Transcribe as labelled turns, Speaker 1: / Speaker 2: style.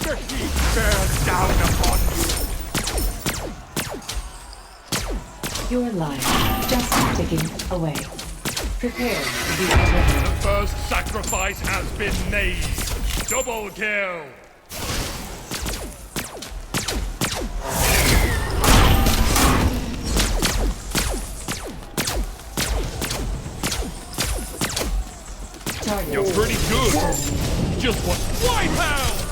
Speaker 1: The heat bears down upon you.
Speaker 2: Your life just ticking away. Prepare to be delivered.
Speaker 1: The first sacrifice has been made. Double kill.
Speaker 2: Target.
Speaker 1: You're pretty good. Just what? Wipeout!